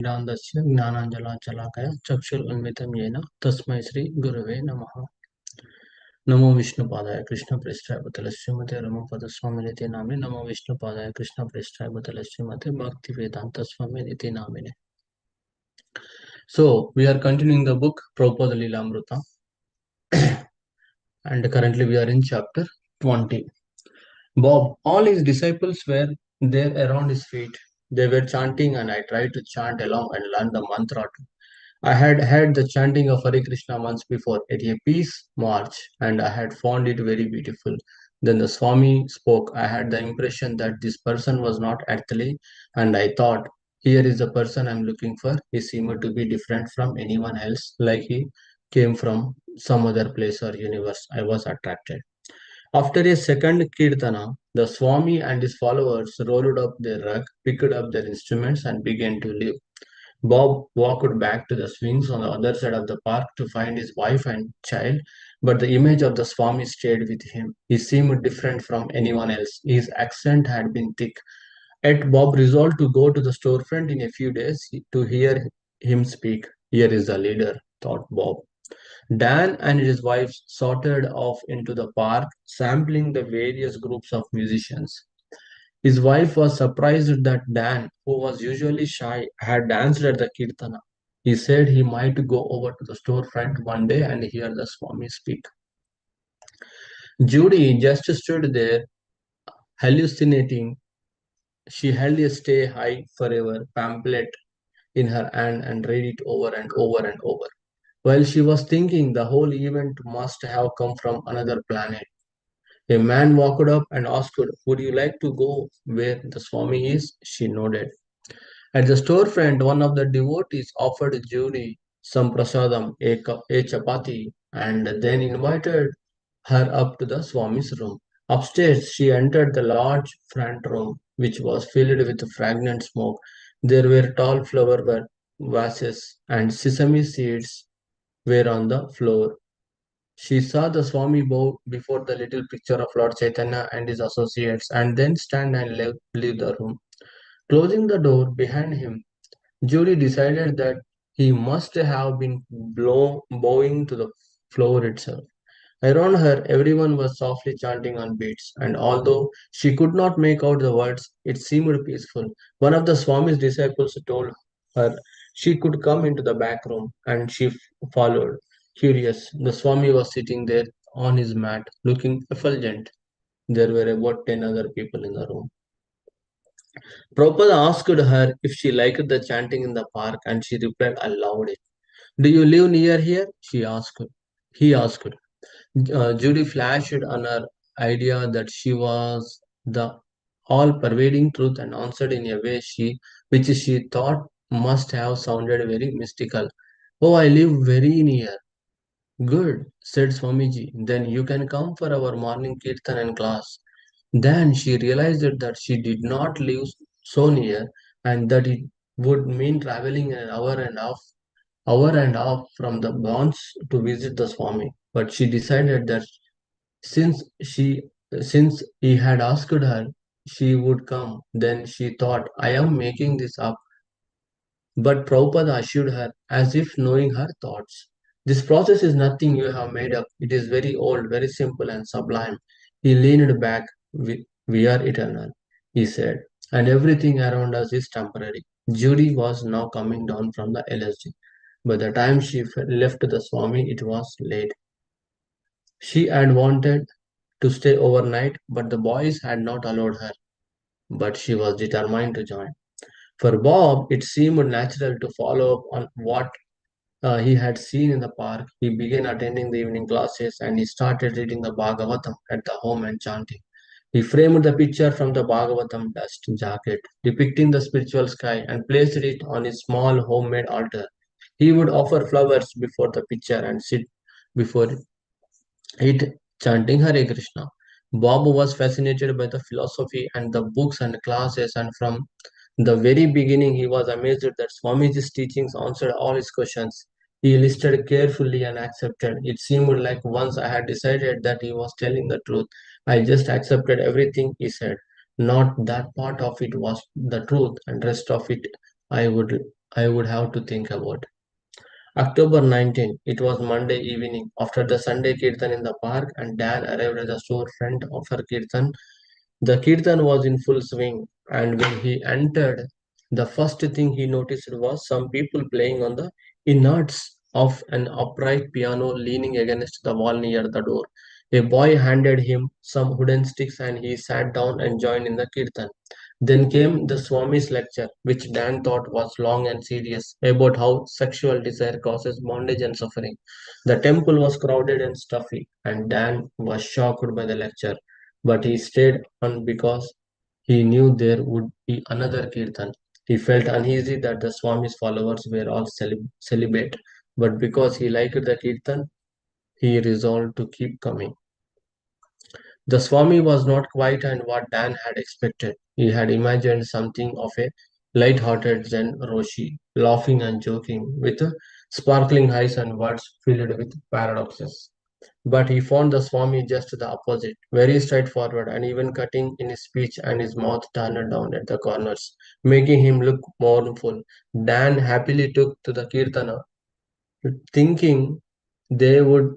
ज्ञानस्य ज्ञानाञ्जलाशलाकया चक्षुरुन्मिलितं येन तस्मै श्रीगुरवे नमः। नमो विष्णुपादाय कृष्णप्रेष्ठाय भूतले श्रीमते रमापदस्वामिनिति नामिने। नमो विष्णुपादाय कृष्णप्रेष्ठाय भूतले श्रीमते भक्तिवेदान्तस्वामिनिति नामिने. So we are continuing the book Prabupada Lilamrita and currently we are in chapter 20. Bob, all his disciples were there around his feet. They were chanting and I tried to chant along and learn the mantra too. I had heard the chanting of Hare Krishna months before at a peace march and I had found it very beautiful. Then the Swami spoke. I had the impression that this person was not earthly and I thought, here is the person I'm looking for. He seemed to be different from anyone else, like he came from some other place or universe. I was attracted. After a second kirtana, the Swami and his followers rolled up their rug, picked up their instruments, and began to leave. Bob walked back to the swings on the other side of the park to find his wife and child, but the image of the Swami stayed with him. He seemed different from anyone else. His accent had been thick. Yet Bob resolved to go to the storefront in a few days to hear him speak. Here is the leader, thought Bob. Dan and his wife sorted off into the park, sampling the various groups of musicians. His wife was surprised that Dan, who was usually shy, had danced at the Kirtana. He said he might go over to the storefront one day and hear the Swami speak. Judy just stood there, hallucinating. She held a Stay High Forever pamphlet in her hand and read it over and over and over. While she was thinking, the whole event must have come from another planet. A man walked up and asked, would you like to go where the Swami is? She nodded. At the storefront, one of the devotees offered Judy some prasadam, a chapati, and then invited her up to the Swami's room. Upstairs, she entered the large front room, which was filled with fragrant smoke. There were tall flower vases, and sesame seeds were on the floor. She saw the Swami bow before the little picture of Lord Chaitanya and his associates, and then stand and leave the room. Closing the door behind him, Judy decided that he must have been bowing to the floor itself. Around her, everyone was softly chanting on beats, and although she could not make out the words, it seemed peaceful. One of the Swami's disciples told her she could come into the back room, and she followed. Curious, the Swami was sitting there on his mat, looking effulgent. There were about 10 other people in the room. Prabhupada asked her if she liked the chanting in the park, and she replied, I loved it. Do you live near here? She asked. He asked. Judy flashed on her idea that she was the all-pervading truth and answered in a way which she thought must have sounded very mystical. Oh, I live very near. Good, said Swamiji. Then you can come for our morning kirtan and class. Then she realized that she did not live so near and that it would mean traveling an hour and a half from the Bronx to visit the Swami. But she decided that since she since he had asked her she would come, then she thought, I am making this up. But Prabhupada assured her, as if knowing her thoughts, this process is nothing you have made up. It is very old, very simple and sublime. He leaned back. We are eternal, he said, and everything around us is temporary. Judy was now coming down from the LSD. By the time she left the Swami, it was late. She had wanted to stay overnight, but the boys had not allowed her. But she was determined to join. For Bob, it seemed natural to follow up on what he had seen in the park. He began attending the evening classes and he started reading the Bhagavatam at the home and chanting. He framed the picture from the Bhagavatam dust jacket, depicting the spiritual sky, and placed it on his small homemade altar. He would offer flowers before the picture and sit before it, chanting Hare Krishna. Bob was fascinated by the philosophy and the books and classes, and from the very beginning, he was amazed that Swamiji's teachings answered all his questions. He listened carefully and accepted. It seemed like once I had decided that he was telling the truth, I just accepted everything he said. Not that part of it was the truth, and rest of it I would. I would have to think about. October 19, it was Monday evening. After the Sunday Kirtan in the park, and Dan arrived at the storefront of her Kirtan. The Kirtan was in full swing, and when he entered, the first thing he noticed was some people playing on the innards of an upright piano leaning against the wall near the door. A boy handed him some wooden sticks and he sat down and joined in the Kirtan. Then came the Swami's lecture, which Dan thought was long and serious, about how sexual desire causes bondage and suffering. The temple was crowded and stuffy, and Dan was shocked by the lecture, but he stayed on because he knew there would be another kirtan. He felt uneasy that the Swami's followers were all celibate, but because he liked the kirtan, he resolved to keep coming. The Swami was not quite and what Dan had expected. He had imagined something of a light-hearted Zen Roshi, laughing and joking, with sparkling eyes and words filled with paradoxes. But he found the Swami just the opposite, very straightforward and even cutting in his speech and his mouth turned down at the corners, making him look mournful. Dan happily took to the Kirtana, thinking they would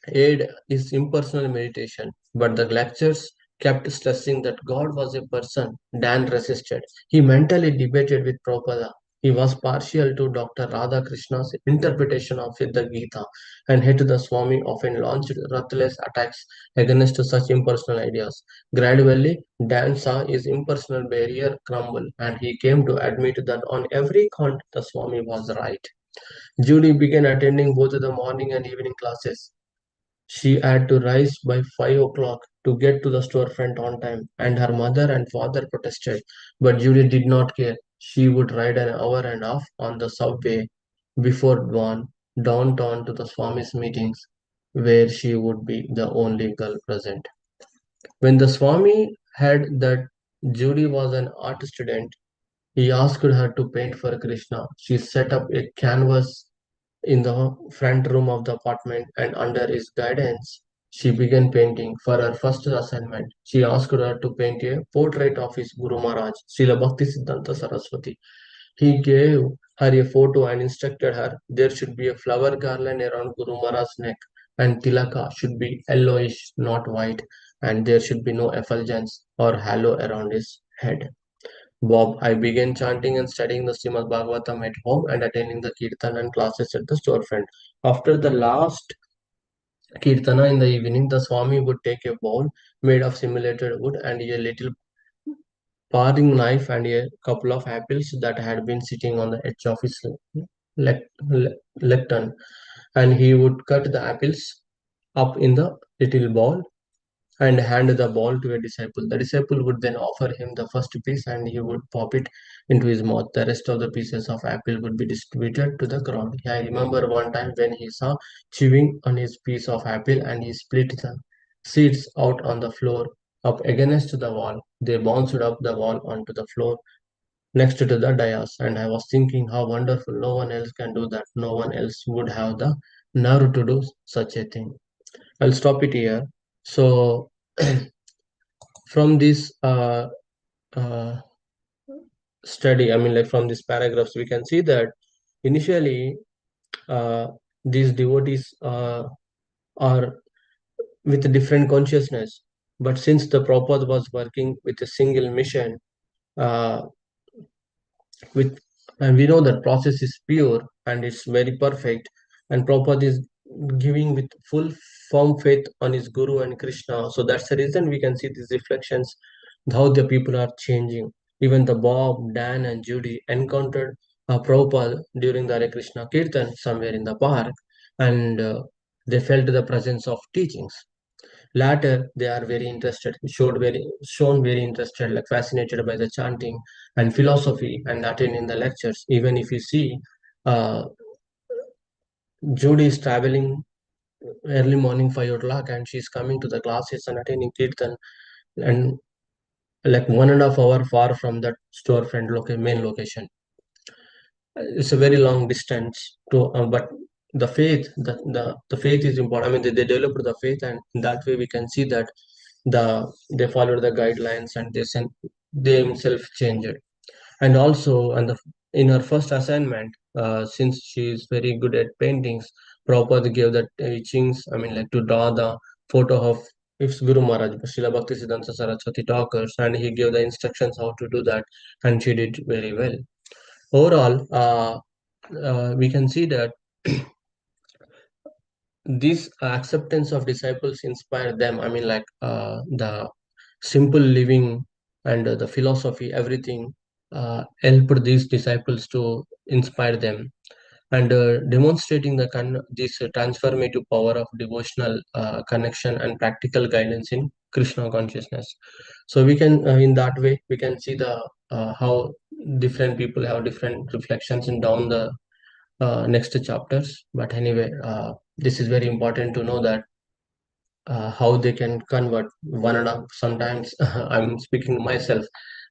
aid is impersonal meditation, but the lectures kept stressing that God was a person. Dan resisted. He mentally debated with Prabhupada. He was partial to Dr. Radha Krishna's interpretation of the Gita, and yet the Swami often launched ruthless attacks against such impersonal ideas. Gradually, Dan saw his impersonal barrier crumble, and he came to admit that on every count the Swami was right. Judy began attending both the morning and evening classes. She had to rise by 5 o'clock to get to the storefront on time, and her mother and father protested. But Judy did not care. She would ride an hour and a half on the subway before dawn downtown to the Swami's meetings, where she would be the only girl present. When the Swami heard that Judy was an art student, he asked her to paint for Krishna. She set up a canvas in the front room of the apartment, and under his guidance, she began painting. For her first assignment, she asked her to paint a portrait of his Guru Maharaj, Srila Bhakti Siddhanta Saraswati. He gave her a photo and instructed her there should be a flower garland around Guru Maharaj's neck, and tilaka should be yellowish, not white, and there should be no effulgence or halo around his head. Bob, I began chanting and studying the Srimad Bhagavatam at home and attending the Kirtan and classes at the storefront. After the last Kirtana in the evening, the Swami would take a bowl made of simulated wood and a little paring knife and a couple of apples that had been sitting on the edge of his lectern, and he would cut the apples up in the little bowl and hand the ball to a disciple. The disciple would then offer him the first piece and he would pop it into his mouth. The rest of the pieces of apple would be distributed to the crowd. I remember one time when he saw chewing on his piece of apple and he split the seeds out on the floor up against the wall. They bounced up the wall onto the floor next to the dais, and I was thinking how wonderful, no one else can do that. No one else would have the nerve to do such a thing. I'll stop it here. So from this uh, study, I mean, like from these paragraphs, we can see that initially uh, these devotees are with a different consciousness, but since the Prabhupada was working with a single mission, uh, with and we know that process is pure and it's very perfect, and Prabhupada is giving with full firm faith on his Guru and Krishna. So that's the reason we can see these reflections, how the people are changing. Even the Bob, Dan, and Judy encountered Prabhupada during the Hare Krishna Kirtan somewhere in the park, and they felt the presence of teachings. Latter, they are very interested, shown very interested, like fascinated by the chanting and philosophy and attending the lectures. Even if you see, uh, Judy is traveling early morning 5 o'clock, and she's coming to the classes and attending kirtan, and like 1.5 hour far from that storefront main location. It's a very long distance to, but the faith is important. I mean, they developed the faith, and in that way we can see that they followed the guidelines and they themselves changed. And also, and in her first assignment, since she is very good at paintings, Prabhupada gave the teachings, I mean, like to draw the photo of its Guru Maharaj, Srila Bhaktisiddhanta Saraswati Thakur's, and he gave the instructions how to do that, and she did very well. Overall, we can see that this acceptance of disciples inspire them. I mean, like the simple living and the philosophy, everything helped these disciples to inspire them, and demonstrating this transformative power of devotional connection and practical guidance in Krishna consciousness. So we can, in that way, we can see the how different people have different reflections in down the next chapters. But anyway, this is very important to know that how they can convert one and a sometimes I'm speaking myself,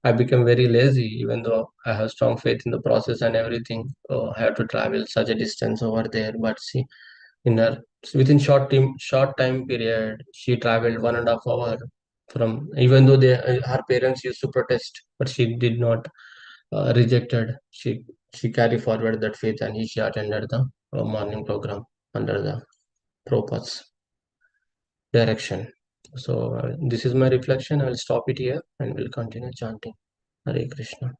I become very lazy even though I have strong faith in the process and everything. I have to travel such a distance over there, but see, in her within short time period she traveled 1.5 hour from, even though her parents used to protest, but she did not rejected. She carried forward that faith, and she attended the morning program under the Prabhupada's direction. So this is my reflection. I will stop it here and will continue chanting Hare Krishna.